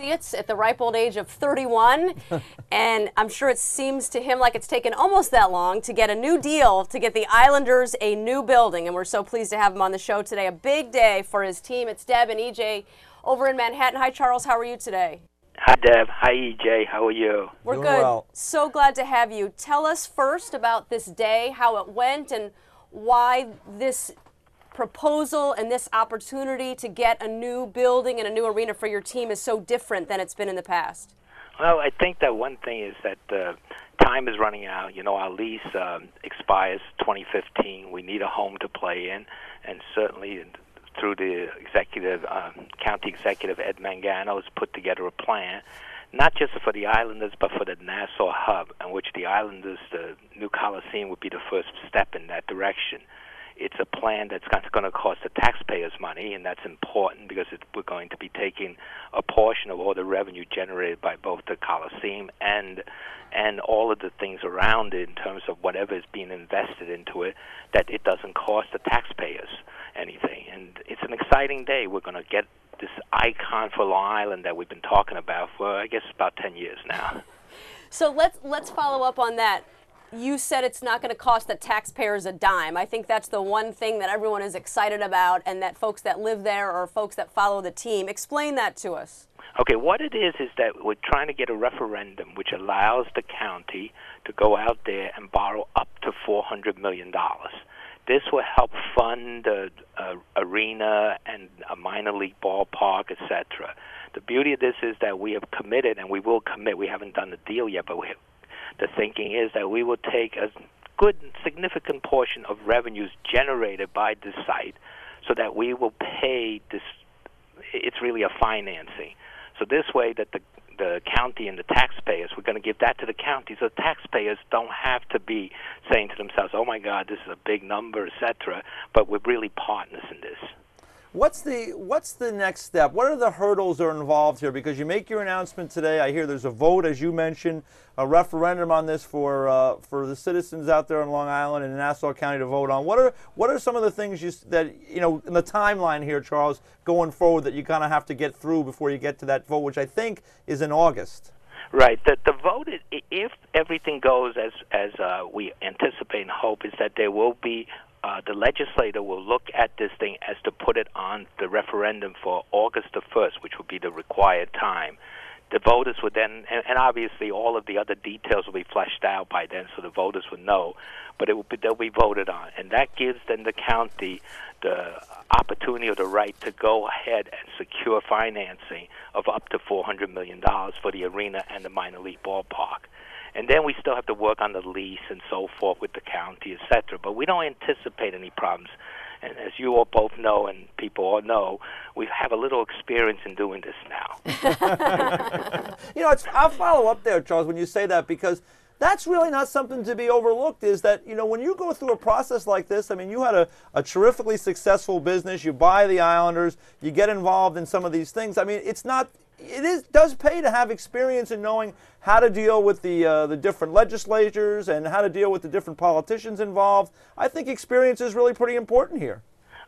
It's at the ripe old age of 31, and I'm sure it seems to him like it's taken almost that long to get a new deal to get the Islanders a new building, and we're so pleased to have him on the show today. A big day for his team. It's Deb and EJ over in Manhattan. Hi, Charles. How are you today? Hi, Deb. Hi, EJ. How are you? We're Doing good. well. So glad to have you. Tell us first about this day, how it went, and why this proposal and this opportunity to get a new building and a new arena for your team is so different than it's been in the past. Well, I think that one thing is that time is running out. You know, our lease expires 2015. We need a home to play in, and certainly through the county executive, Ed Mangano, has put together a plan, not just for the Islanders, but for the Nassau hub, in which the Islanders, the new Coliseum, would be the first step in that direction. It's a plan that's going to cost the taxpayers money, and that's important because we're going to be taking a portion of all the revenue generated by both the Coliseum and all of the things around it in terms of whatever is being invested into it, that it doesn't cost the taxpayers anything. And it's an exciting day. We're going to get this icon for Long Island that we've been talking about for, I guess, about 10 years now. So let's follow up on that. You said it's not going to cost the taxpayers a dime. I think that's the one thing that everyone is excited about, and that folks that live there or folks that follow the team. Explain that to us. Okay, what it is that we're trying to get a referendum which allows the county to go out there and borrow up to $400 million. This will help fund an arena and a minor league ballpark, etc. The beauty of this is that we have committed, and we will commit. We haven't done the deal yet, but the thinking is that we will take a good, significant portion of revenues generated by this site so that we will pay this. It's really a financing. So this way that the county and the taxpayers, we're going to give that to the county so the taxpayers don't have to be saying to themselves, oh, my God, this is a big number, etc. But we're really partners in this. What's the next step? What are the hurdles that are involved here? Because you make your announcement today. I hear there's a vote, as you mentioned, a referendum on this for the citizens out there in Long Island and Nassau County to vote on. What are some of the things in the timeline here, Charles, going forward that you kind of have to get through before you get to that vote, which I think is in August? Right. The vote, if everything goes as we anticipate and hope, is that there will be the legislator will look at this thing as to put it on the referendum for August the 1st, which would be the required time. The voters would then, and obviously all of the other details will be fleshed out by then, so the voters would know, but they'll be voted on. And that gives then the county the opportunity or the right to go ahead and secure financing of up to $400 million for the arena and the minor league ballpark. And then we still have to work on the lease and so forth with the county, etc. But we don't anticipate any problems. And as you all both know and people all know, we have a little experience in doing this now. I'll follow up there, Charles, when you say that, because that's really not something to be overlooked, is that, when you go through a process like this, I mean, you had a terrifically successful business, you buy the Islanders, you get involved in some of these things. I mean, it does pay to have experience in knowing how to deal with the different legislatures and how to deal with the different politicians involved. I think experience is really pretty important here.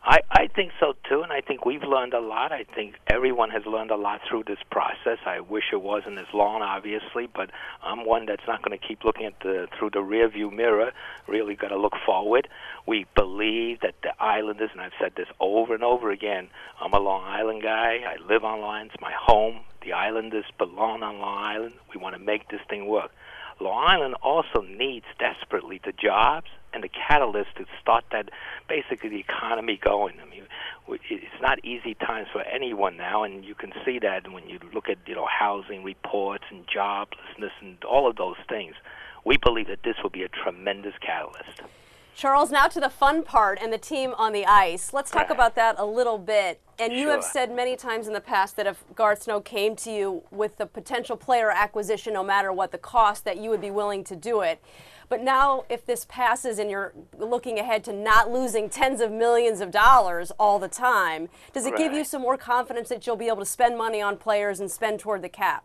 I think so, too, and I think we've learned a lot. I think everyone has learned a lot through this process. I wish it wasn't as long, obviously, but I'm one that's not going to keep looking at through the rearview mirror, really got to look forward. We believe that the Islanders, and I've said this over and over again, I'm a Long Island guy. I live on Long Island. It's my home. The Islanders belong on Long Island. We want to make this thing work. Long Island also needs desperately the jobs and the catalyst to start basically the economy going. I mean, it's not easy times for anyone now, and you can see that when you look at housing reports and joblessness and all of those things. We believe that this will be a tremendous catalyst. Charles, now to the fun part and the team on the ice. Let's talk about that a little bit. And you have said many times in the past that if Garth Snow came to you with the potential player acquisition, no matter what the cost, that you would be willing to do it. But now if this passes and you're looking ahead to not losing tens of millions of dollars all the time, does it give you some more confidence that you'll be able to spend money on players and spend toward the cap?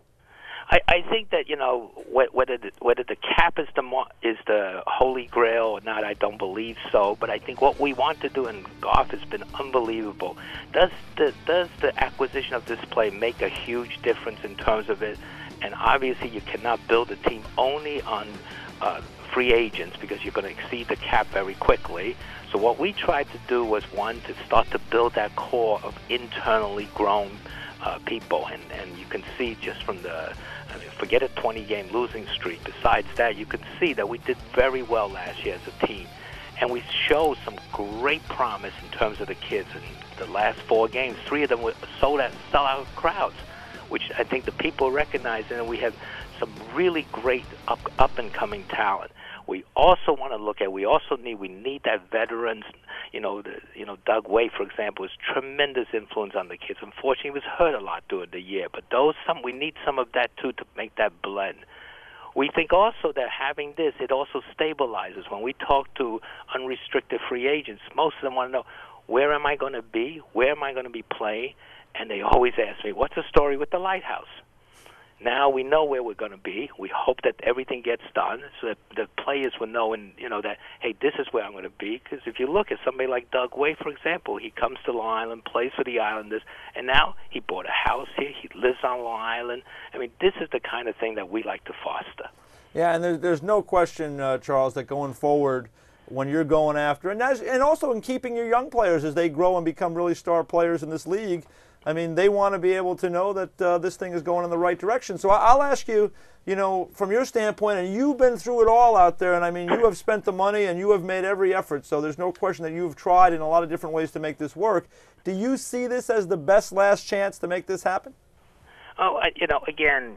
I think that, you know, whether the cap is the holy grail or not, I don't believe so. But I think what we want to do in golf has been unbelievable. Does the acquisition of this play make a huge difference in terms of it? And obviously, you cannot build a team only on free agents because you're going to exceed the cap very quickly. So what we tried to do was, one, to start to build that core of internally grown people, and you can see just from the, I mean, forget a 20-game losing streak. Besides that, you can see that we did very well last year as a team, and we showed some great promise in terms of the kids. In the last 4 games, 3 of them were sellout crowds, which I think the people recognize, and we have some really great up-and-coming talent. We also want to look at. We need that veterans. Doug Way, for example, is tremendous influence on the kids. Unfortunately, he was hurt a lot during the year, but we need some of that too to make that blend. We think also that having this, it also stabilizes. When we talk to unrestricted free agents, most of them want to know, where am I going to be? Where am I going to be playing? And they always ask me, what's the story with the Lighthouse? Now we know where we're going to be. We hope that everything gets done so that the players will know, and that, hey, this is where I'm going to be. Because if you look at somebody like Doug Way, for example, he comes to Long Island, plays for the Islanders, and now he bought a house here. He lives on Long Island. I mean, this is the kind of thing that we like to foster. Yeah, and there's no question, Charles, that going forward, when you're going after, and also in keeping your young players as they grow and become really star players in this league, I mean, they want to be able to know that this thing is going in the right direction. So I'll ask you, from your standpoint, and you've been through it all out there, and I mean, you have spent the money and you have made every effort, so there's no question that you've tried in a lot of different ways to make this work. Do you see this as the best last chance to make this happen? Oh, again,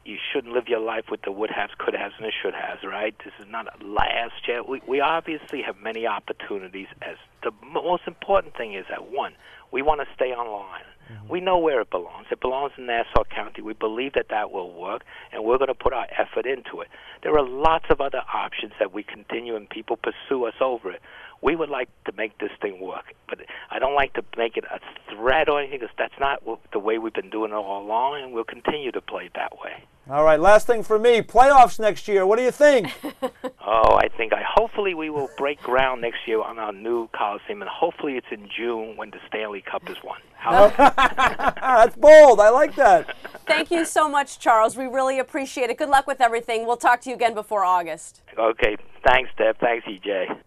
you shouldn't live your life with the would-haves, could-haves, and the should-haves, right? This is not a last chance. We obviously have many opportunities. As the most important thing is that, one, we want to stay on Long Island. Mm-hmm. We know where it belongs. It belongs in Nassau County. We believe that will work, and we're going to put our effort into it. There are lots of other options that we continue, and people pursue us over it. We would like to make this thing work, but I don't like to make it a threat or anything, because that's not the way we've been doing it all along, and we'll continue to play it that way. All right, last thing for me, playoffs next year. What do you think? Hopefully we will break ground next year on our new Coliseum, and hopefully it's in June when the Stanley Cup is won. That's bold. I like that. Thank you so much, Charles. We really appreciate it. Good luck with everything. We'll talk to you again before August. Okay. Thanks, Deb. Thanks, EJ.